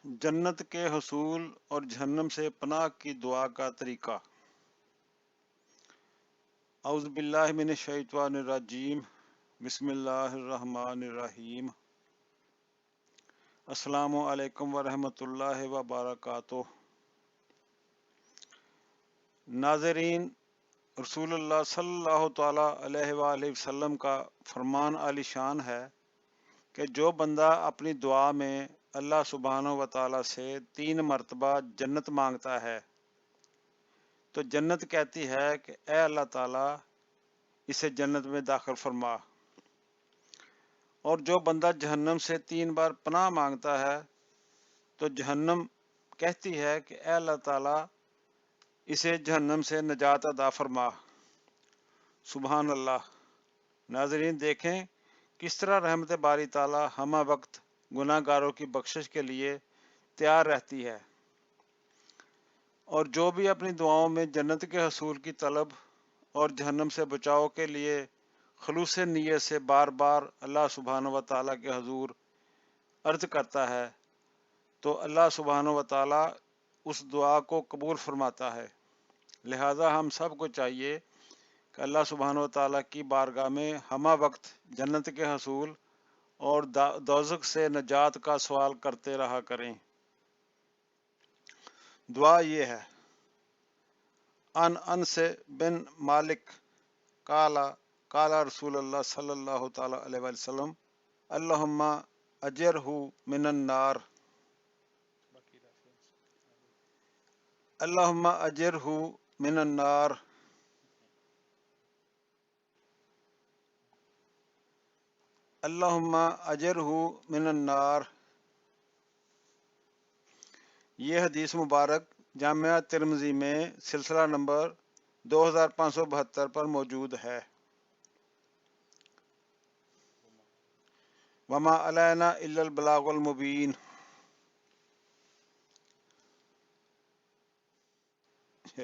جنت کے حصول اور جہنم سے پناہ کی دعا کا طریقہ۔ اعوذ باللہ من الشیطان الرجیم، بسم اللہ الرحمن الرحیم۔ السلام علیکم ورحمۃ اللہ وبرکاتہ۔ ناظرین، رسول اللہ صلی اللہ تعالی علیہ وآلہ وسلم کا فرمان عالی شان ہے کہ جو بندہ اپنی دعا میں اللہ سبحانہ و تعالیٰ سے 3 مرتبہ جنت مانگتا ہے تو جنت کہتی ہے کہ اے اللہ تعالیٰ اسے جنت میں داخل فرما، اور جو بندہ جہنم سے 3 بار پناہ مانگتا ہے تو جہنم کہتی ہے کہ اے اللہ تعالیٰ اسے جہنم سے نجات عطا فرما۔ سبحان اللہ۔ ناظرین، دیکھیں کس طرح رحمت باری تعالیٰ ہمہ وقت گناہ گاروں کی بخشش کے لیے تیار رہتی ہے، اور جو بھی اپنی دعاؤں میں جنت کے حصول کی طلب اور جہنم سے بچاؤ کے لیے خلوص نیت سے بار بار اللہ سبحانہ و تعالیٰ کے حضور عرض کرتا ہے تو اللہ سبحانہ و تعالیٰ اس دعا کو قبول فرماتا ہے۔ لہٰذا ہم سب کو چاہیے کہ اللہ سبحانہ و تعالیٰ کی بارگاہ میں ہمہ وقت جنت کے حصول اور دوزخ سے نجات کا سوال کرتے رہا کریں۔ دعا یہ ہے: انس بن مالک قال رسول اللہ صلی اللہ تعالی علیہ وسلم اللہم اجرہ من النار، اللہم اجرہ من النار، اللہم اجرہ من النار۔ یہ حدیث مبارک جامعہ ترمذی میں سلسلہ نمبر 2572 پر موجود ہے۔ وما علینا الا البلاغ المبین۔